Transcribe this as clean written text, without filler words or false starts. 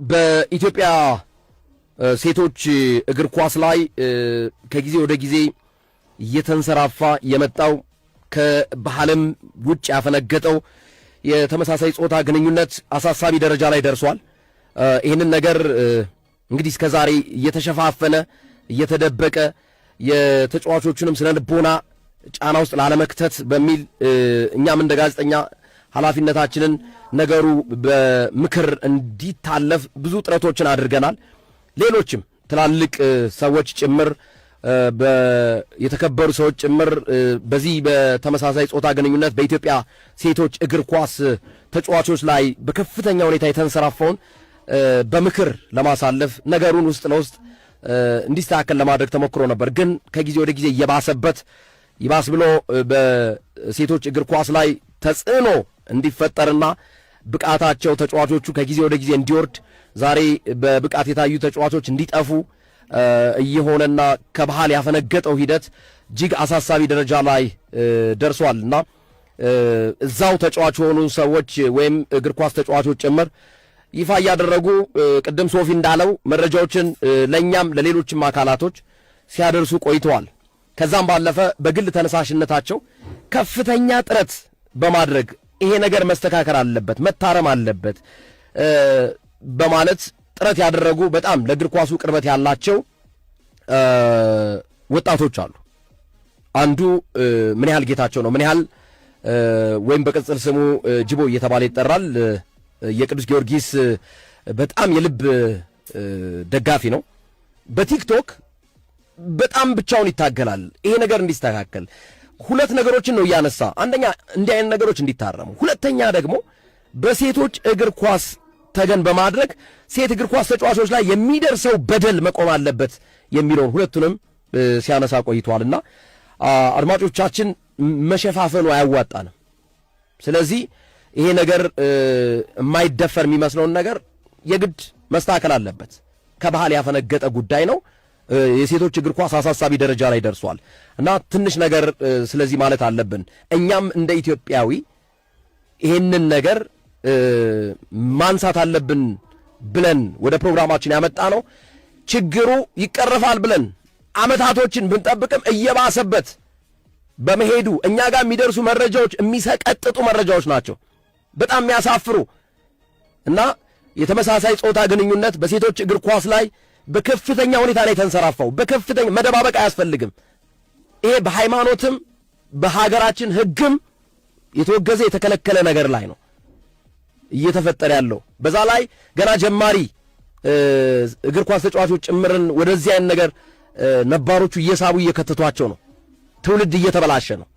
በኢትዮጵያ ሴቶች እግር ኳስ ላይ ከጊዜ ወደ ጊዜ እየተንሰራፋ የመጣው ከባህልም ውጭ ያፈነገጠው የተመሳሳይ ጾታ ግንኙነት አሳሳቢ ደረጃ ላይ ደርሷል። ይህንን ነገር እንግዲህ እስከዛሬ እየተሸፋፈነ እየተደበቀ የተጫዋቾቹንም ስነ ልቦና ጫና ውስጥ ላለመክተት በሚል እኛም እንደ ጋዜጠኛ ኃላፊነታችንን ነገሩ በምክር እንዲታለፍ ብዙ ጥረቶችን አድርገናል። ሌሎችም ትላልቅ ሰዎች ጭምር የተከበሩ ሰዎች ጭምር በዚህ በተመሳሳይ ጾታ ግንኙነት በኢትዮጵያ ሴቶች እግር ኳስ ተጫዋቾች ላይ በከፍተኛ ሁኔታ የተንሰራፋውን በምክር ለማሳለፍ ነገሩን ውስጥ ለውስጥ እንዲስተካከል ለማድረግ ተሞክሮ ነበር። ግን ከጊዜ ወደ ጊዜ እየባሰበት ይባስ ብሎ በሴቶች እግር ኳስ ላይ ተጽዕኖ እንዲፈጠርና ብቃታቸው ተጫዋቾቹ ከጊዜ ወደ ጊዜ እንዲወርድ ዛሬ በብቃት የታዩ ተጫዋቾች እንዲጠፉ እየሆነና ከባህል ያፈነገጠው ሂደት እጅግ አሳሳቢ ደረጃ ላይ ደርሷልና እዛው ተጫዋች የሆኑ ሰዎች ወይም እግር ኳስ ተጫዋቾች ጭምር ይፋ ያደረጉ ቅድም ሶፊ እንዳለው መረጃዎችን ለኛም ለሌሎችም አካላቶች ሲያደርሱ ቆይተዋል። ከዛም ባለፈ በግል ተነሳሽነታቸው ከፍተኛ ጥረት በማድረግ ይሄ ነገር መስተካከል አለበት፣ መታረም አለበት በማለት ጥረት ያደረጉ በጣም ለእግር ኳሱ ቅርበት ያላቸው ወጣቶች አሉ። አንዱ ምን ያህል ጌታቸው ነው። ምን ያህል ወይም በቅጽል ስሙ ጅቦ እየተባለ ይጠራል። የቅዱስ ጊዮርጊስ በጣም የልብ ደጋፊ ነው። በቲክቶክ በጣም ብቻውን ይታገላል ይሄ ነገር እንዲስተካከል። ሁለት ነገሮችን ነው እያነሳ፣ አንደኛ እንዲህ አይነት ነገሮች እንዲታረሙ፣ ሁለተኛ ደግሞ በሴቶች እግር ኳስ ተገን በማድረግ ሴት እግር ኳስ ተጫዋቾች ላይ የሚደርሰው በደል መቆም አለበት የሚለውን ሁለቱንም ሲያነሳ ቆይቷልና አድማጮቻችን መሸፋፈኑ አያዋጣንም። ስለዚህ ይሄ ነገር የማይደፈር የሚመስለውን ነገር የግድ መስተካከል አለበት። ከባህል ያፈነገጠ ጉዳይ ነው። የሴቶች እግር ኳስ አሳሳቢ ደረጃ ላይ ደርሷል እና ትንሽ ነገር ስለዚህ ማለት አለብን። እኛም እንደ ኢትዮጵያዊ ይሄንን ነገር ማንሳት አለብን ብለን ወደ ፕሮግራማችን ያመጣ ነው። ችግሩ ይቀርፋል ብለን አመታቶችን ብንጠብቅም እየባሰበት በመሄዱ እኛ ጋር የሚደርሱ መረጃዎች የሚሰቀጥጡ መረጃዎች ናቸው፣ በጣም የሚያሳፍሩ እና የተመሳሳይ ጾታ ግንኙነት በሴቶች እግር ኳስ ላይ በከፍተኛ ሁኔታ ላይ ተንሰራፋው። በከፍተኛ መደባበቅ አያስፈልግም። ይሄ በሃይማኖትም በሀገራችን ሕግም የተወገዘ የተከለከለ ነገር ላይ ነው እየተፈጠረ ያለው። በዛ ላይ ገና ጀማሪ እግር ኳስ ተጫዋቾች ጭምርን ወደዚህ አይነት ነገር ነባሮቹ እየሳቡ እየከተቷቸው ነው። ትውልድ እየተበላሸ ነው።